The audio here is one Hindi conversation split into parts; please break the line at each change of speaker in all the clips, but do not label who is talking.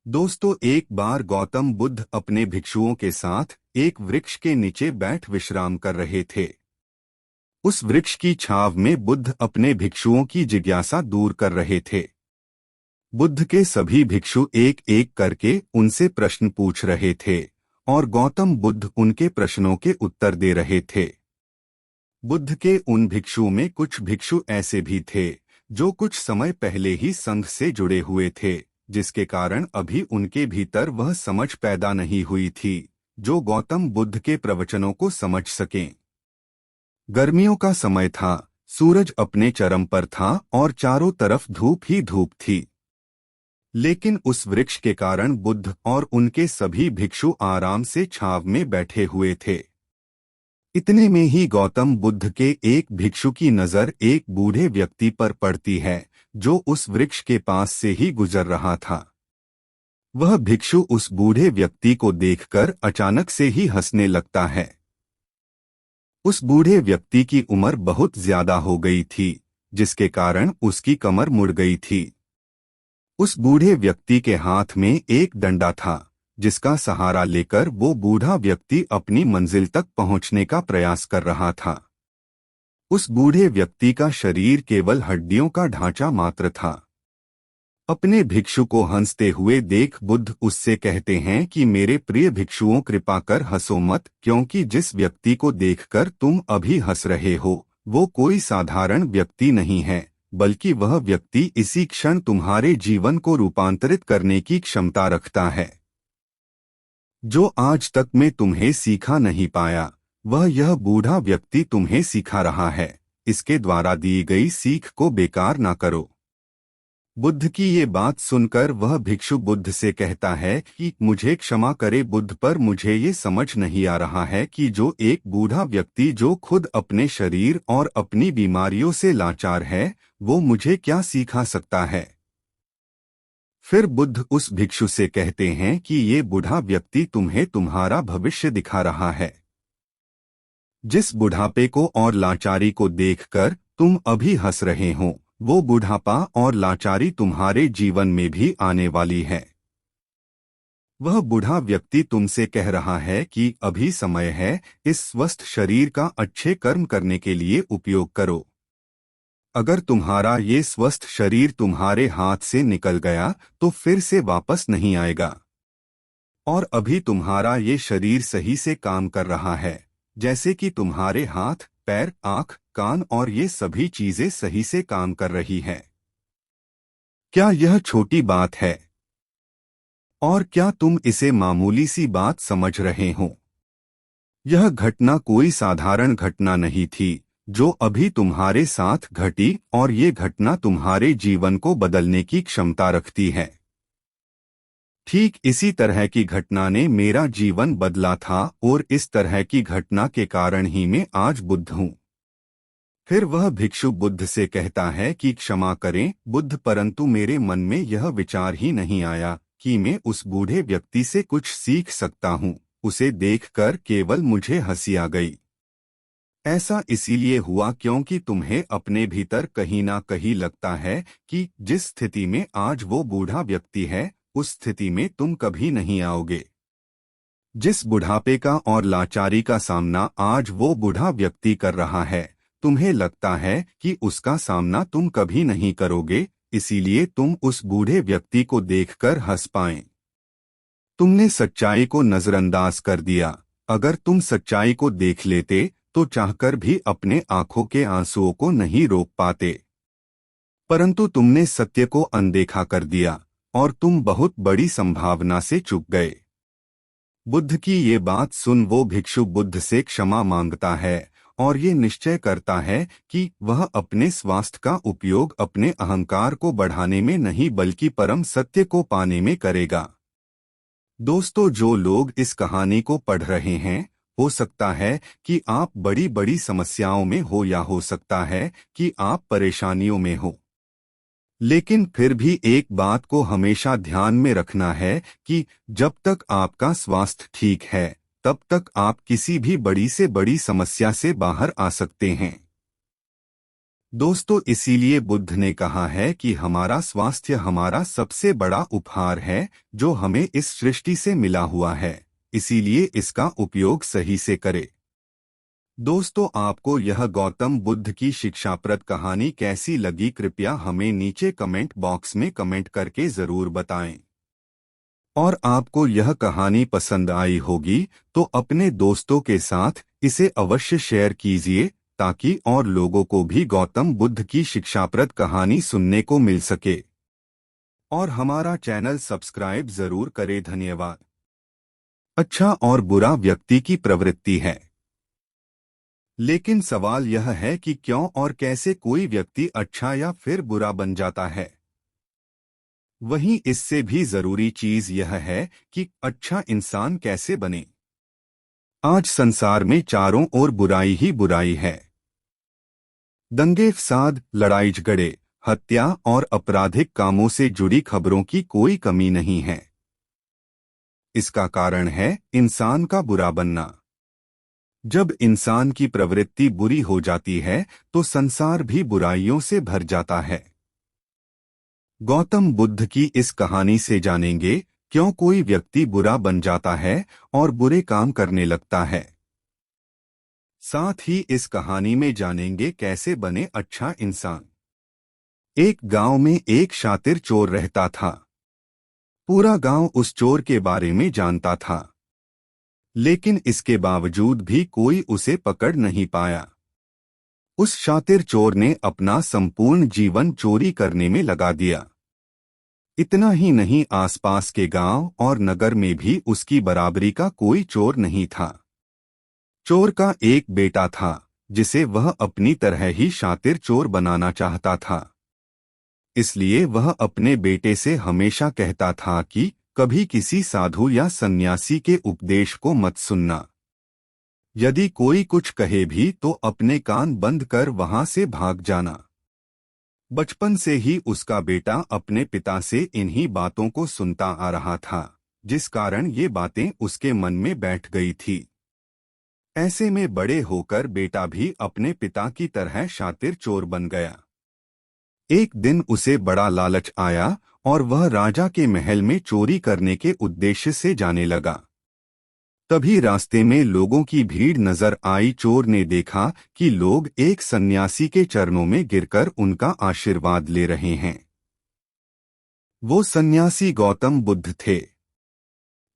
दोस्तों, एक बार गौतम बुद्ध अपने भिक्षुओं के साथ एक वृक्ष के नीचे बैठ विश्राम कर रहे थे। उस वृक्ष की छांव में बुद्ध अपने भिक्षुओं की जिज्ञासा दूर कर रहे थे। बुद्ध के सभी भिक्षु एक एक करके उनसे प्रश्न पूछ रहे थे और गौतम बुद्ध उनके प्रश्नों के उत्तर दे रहे थे। बुद्ध के उन भिक्षुओं में कुछ भिक्षु ऐसे भी थे जो कुछ समय पहले ही संघ से जुड़े हुए थे, जिसके कारण अभी उनके भीतर वह समझ पैदा नहीं हुई थी जो गौतम बुद्ध के प्रवचनों को समझ सकें। गर्मियों का समय था, सूरज अपने चरम पर था और चारों तरफ धूप ही धूप थी। लेकिन उस वृक्ष के कारण बुद्ध और उनके सभी भिक्षु आराम से छांव में बैठे हुए थे। इतने में ही गौतम बुद्ध के एक भिक्षु की नजर एक बूढ़े व्यक्ति पर पड़ती है जो उस वृक्ष के पास से ही गुजर रहा था। वह भिक्षु उस बूढ़े व्यक्ति को देखकर अचानक से ही हंसने लगता है। उस बूढ़े व्यक्ति की उम्र बहुत ज्यादा हो गई थी, जिसके कारण उसकी कमर मुड़ गई थी। उस बूढ़े व्यक्ति के हाथ में एक डंडा था, जिसका सहारा लेकर वो बूढ़ा व्यक्ति अपनी मंजिल तक पहुंचने का प्रयास कर रहा था। उस बूढ़े व्यक्ति का शरीर केवल हड्डियों का ढांचा मात्र था। अपने भिक्षु को हंसते हुए देख बुद्ध उससे कहते हैं कि मेरे प्रिय भिक्षुओं, कृपा कर हंसो मत, क्योंकि जिस व्यक्ति को देखकर तुम अभी हंस रहे हो वो कोई साधारण व्यक्ति नहीं है, बल्कि वह व्यक्ति इसी क्षण तुम्हारे जीवन को रूपांतरित करने की क्षमता रखता है। जो आज तक मैं तुम्हें सिखा नहीं पाया, वह यह बूढ़ा व्यक्ति तुम्हें सिखा रहा है। इसके द्वारा दी गई सीख को बेकार ना करो। बुद्ध की ये बात सुनकर वह भिक्षु बुद्ध से कहता है कि मुझे क्षमा करे बुद्ध, पर मुझे ये समझ नहीं आ रहा है कि जो एक बूढ़ा व्यक्ति जो खुद अपने शरीर और अपनी बीमारियों से लाचार है, वो मुझे क्या सिखा सकता है। फिर बुद्ध उस भिक्षु से कहते हैं कि ये बूढ़ा व्यक्ति तुम्हें तुम्हारा भविष्य दिखा रहा है। जिस बुढ़ापे को और लाचारी को देखकर तुम अभी हंस रहे हो, वो बुढ़ापा और लाचारी तुम्हारे जीवन में भी आने वाली है। वह बूढ़ा व्यक्ति तुमसे कह रहा है कि अभी समय है, इस स्वस्थ शरीर का अच्छे कर्म करने के लिए उपयोग करो। अगर तुम्हारा ये स्वस्थ शरीर तुम्हारे हाथ से निकल गया तो फिर से वापस नहीं आएगा। और अभी तुम्हारा ये शरीर सही से काम कर रहा है, जैसे कि तुम्हारे हाथ, पैर, आंख, कान और ये सभी चीजें सही से काम कर रही हैं। क्या यह छोटी बात है? और क्या तुम इसे मामूली सी बात समझ रहे हो? यह घटना कोई साधारण घटना नहीं थी जो अभी तुम्हारे साथ घटी, और ये घटना तुम्हारे जीवन को बदलने की क्षमता रखती है। ठीक इसी तरह की घटना ने मेरा जीवन बदला था और इस तरह की घटना के कारण ही मैं आज बुद्ध हूँ। फिर वह भिक्षु बुद्ध से कहता है कि क्षमा करें बुद्ध, परंतु मेरे मन में यह विचार ही नहीं आया कि मैं उस बूढ़े व्यक्ति से कुछ सीख सकता हूँ। उसे देखकर केवल मुझे हंसी आ गई। ऐसा इसीलिए हुआ क्योंकि तुम्हें अपने भीतर कहीं ना कहीं लगता है कि जिस स्थिति में आज वो बूढ़ा व्यक्ति है, उस स्थिति में तुम कभी नहीं आओगे। जिस बुढ़ापे का और लाचारी का सामना आज वो बूढ़ा व्यक्ति कर रहा है, तुम्हें लगता है कि उसका सामना तुम कभी नहीं करोगे, इसीलिए तुम उस बूढ़े व्यक्ति को देखकर हंस पाए। तुमने सच्चाई को नजरअंदाज कर दिया। अगर तुम सच्चाई को देख लेते तो चाहकर भी अपने आंखों के आंसुओं को नहीं रोक पाते, परंतु तुमने सत्य को अनदेखा कर दिया और तुम बहुत बड़ी संभावना से चूक गए। बुद्ध की ये बात सुन वो भिक्षु बुद्ध से क्षमा मांगता है और ये निश्चय करता है कि वह अपने स्वास्थ्य का उपयोग अपने अहंकार को बढ़ाने में नहीं बल्कि परम सत्य को पाने में करेगा। दोस्तों, जो लोग इस कहानी को पढ़ रहे हैं, हो सकता है कि आप बड़ी बड़ी समस्याओं में हो या हो सकता है कि आप परेशानियों में हो, लेकिन फिर भी एक बात को हमेशा ध्यान में रखना है कि जब तक आपका स्वास्थ्य ठीक है तब तक आप किसी भी बड़ी से बड़ी समस्या से बाहर आ सकते हैं। दोस्तों, इसीलिए बुद्ध ने कहा है कि हमारा स्वास्थ्य हमारा सबसे बड़ा उपहार है जो हमें इस सृष्टि से मिला हुआ है, इसीलिए इसका उपयोग सही से करें। दोस्तों, आपको यह गौतम बुद्ध की शिक्षाप्रद कहानी कैसी लगी, कृपया हमें नीचे कमेंट बॉक्स में कमेंट करके जरूर बताएं। और आपको यह कहानी पसंद आई होगी तो अपने दोस्तों के साथ इसे अवश्य शेयर कीजिए ताकि और लोगों को भी गौतम बुद्ध की शिक्षाप्रद कहानी सुनने को मिल सके। और हमारा चैनल सब्सक्राइब जरूर करें। धन्यवाद। अच्छा और बुरा व्यक्ति की प्रवृत्ति है, लेकिन सवाल यह है कि क्यों और कैसे कोई व्यक्ति अच्छा या फिर बुरा बन जाता है। वहीं इससे भी जरूरी चीज यह है कि अच्छा इंसान कैसे बने। आज संसार में चारों ओर बुराई ही बुराई है। दंगे फसाद, लड़ाई झगड़े, हत्या और आपराधिक कामों से जुड़ी खबरों की कोई कमी नहीं है। इसका कारण है इंसान का बुरा बनना। जब इंसान की प्रवृत्ति बुरी हो जाती है तो संसार भी बुराइयों से भर जाता है। गौतम बुद्ध की इस कहानी से जानेंगे क्यों कोई व्यक्ति बुरा बन जाता है और बुरे काम करने लगता है। साथ ही इस कहानी में जानेंगे कैसे बने अच्छा इंसान। एक गांव में एक शातिर चोर रहता था। पूरा गांव उस चोर के बारे में जानता था, लेकिन इसके बावजूद भी कोई उसे पकड़ नहीं पाया। उस शातिर चोर ने अपना संपूर्ण जीवन चोरी करने में लगा दिया। इतना ही नहीं, आसपास के गांव और नगर में भी उसकी बराबरी का कोई चोर नहीं था। चोर का एक बेटा था जिसे वह अपनी तरह ही शातिर चोर बनाना चाहता था। इसलिए वह अपने बेटे से हमेशा कहता था कि कभी किसी साधु या सन्यासी के उपदेश को मत सुनना। यदि कोई कुछ कहे भी तो अपने कान बंद कर वहां से भाग जाना। बचपन से ही उसका बेटा अपने पिता से इन्हीं बातों को सुनता आ रहा था, जिस कारण ये बातें उसके मन में बैठ गई थी। ऐसे में बड़े होकर बेटा भी अपने पिता की तरह शातिर चोर बन गया। एक दिन उसे बड़ा लालच आया और वह राजा के महल में चोरी करने के उद्देश्य से जाने लगा। तभी रास्ते में लोगों की भीड़ नजर आई। चोर ने देखा कि लोग एक सन्यासी के चरणों में गिरकर उनका आशीर्वाद ले रहे हैं। वो सन्यासी गौतम बुद्ध थे।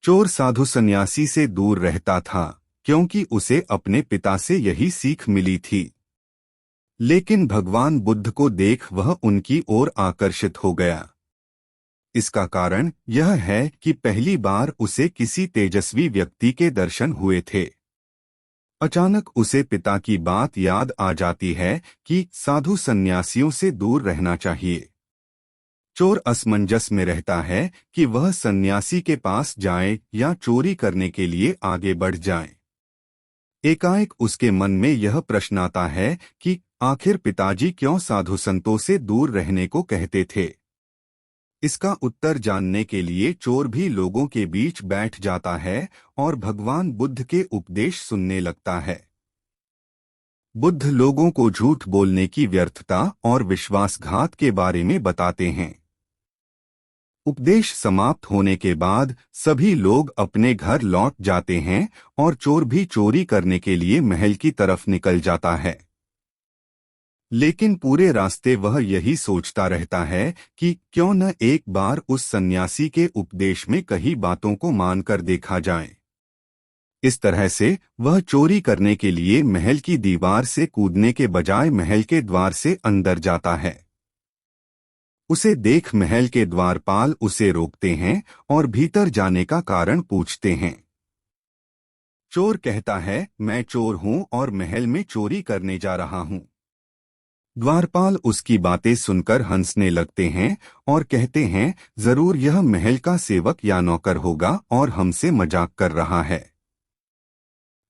चोर साधु सन्यासी से दूर रहता था क्योंकि उसे अपने पिता से यही सीख मिली थी। लेकिन भगवान बुद्ध को देख वह उनकी ओर आकर्षित हो गया। इसका कारण यह है कि पहली बार उसे किसी तेजस्वी व्यक्ति के दर्शन हुए थे। अचानक उसे पिता की बात याद आ जाती है कि साधु सन्यासियों से दूर रहना चाहिए। चोर असमंजस में रहता है कि वह सन्यासी के पास जाए या चोरी करने के लिए आगे बढ़ जाए। एकाएक उसके मन में यह प्रश्न आता है कि आखिर पिताजी क्यों साधु संतों से दूर रहने को कहते थे। इसका उत्तर जानने के लिए चोर भी लोगों के बीच बैठ जाता है और भगवान बुद्ध के उपदेश सुनने लगता है। बुद्ध लोगों को झूठ बोलने की व्यर्थता और विश्वासघात के बारे में बताते हैं। उपदेश समाप्त होने के बाद सभी लोग अपने घर लौट जाते हैं और चोर भी चोरी करने के लिए महल की तरफ निकल जाता है। लेकिन पूरे रास्ते वह यही सोचता रहता है कि क्यों न एक बार उस सन्यासी के उपदेश में कही बातों को मानकर देखा जाए। इस तरह से वह चोरी करने के लिए महल की दीवार से कूदने के बजाय महल के द्वार से अंदर जाता है। उसे देख महल के द्वारपाल उसे रोकते हैं और भीतर जाने का कारण पूछते हैं। चोर कहता है, मैं चोर हूं और महल में चोरी करने जा रहा हूं। द्वारपाल उसकी बातें सुनकर हंसने लगते हैं और कहते हैं, जरूर यह महल का सेवक या नौकर होगा और हमसे मजाक कर रहा है।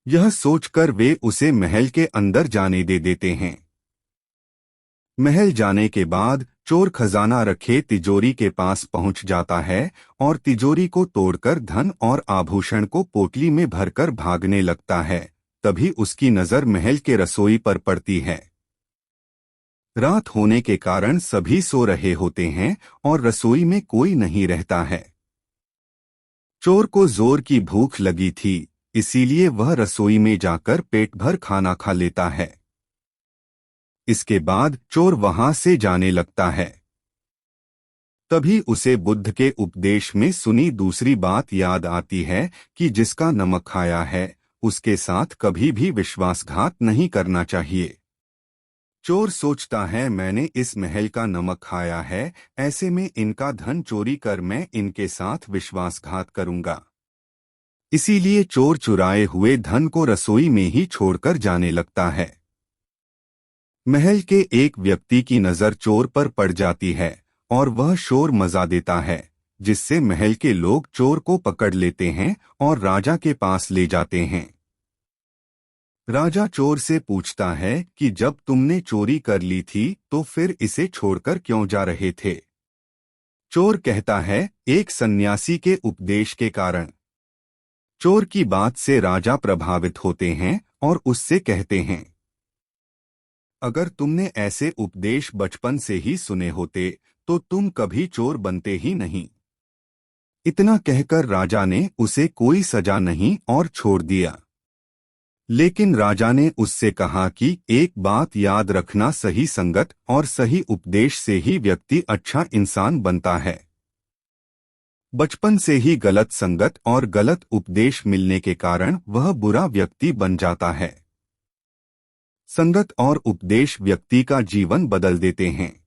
यह सोचकर वे उसे महल के अंदर जाने दे देते हैं। महल जाने के बाद चोर खजाना रखे तिजोरी के पास पहुंच जाता है और तिजोरी को तोड़कर धन और आभूषण को पोटली में भरकर भागने लगता है। तभी उसकी नजर महल के रसोई पर पड़ती है। रात होने के कारण सभी सो रहे होते हैं और रसोई में कोई नहीं रहता है। चोर को जोर की भूख लगी थी, इसीलिए वह रसोई में जाकर पेट भर खाना खा लेता है। इसके बाद चोर वहां से जाने लगता है। तभी उसे बुद्ध के उपदेश में सुनी दूसरी बात याद आती है कि जिसका नमक खाया है उसके साथ कभी भी विश्वासघात नहीं करना चाहिए। चोर सोचता है, मैंने इस महल का नमक खाया है, ऐसे में इनका धन चोरी कर मैं इनके साथ विश्वासघात करूंगा। इसीलिए चोर चुराए हुए धन को रसोई में ही छोड़कर जाने लगता है। महल के एक व्यक्ति की नजर चोर पर पड़ जाती है और वह शोर मचा देता है, जिससे महल के लोग चोर को पकड़ लेते हैं और राजा के पास ले जाते हैं। राजा चोर से पूछता है कि जब तुमने चोरी कर ली थी तो फिर इसे छोड़कर क्यों जा रहे थे? चोर कहता है, एक सन्यासी के उपदेश के कारण। चोर की बात से राजा प्रभावित होते हैं और उससे कहते हैं, अगर तुमने ऐसे उपदेश बचपन से ही सुने होते तो तुम कभी चोर बनते ही नहीं। इतना कहकर राजा ने उसे कोई सजा नहीं और छोड़ दिया। लेकिन राजा ने उससे कहा कि एक बात याद रखना, सही संगत और सही उपदेश से ही व्यक्ति अच्छा इंसान बनता है। बचपन से ही गलत संगत और गलत उपदेश मिलने के कारण वह बुरा व्यक्ति बन जाता है। संगत और उपदेश व्यक्ति का जीवन बदल देते हैं।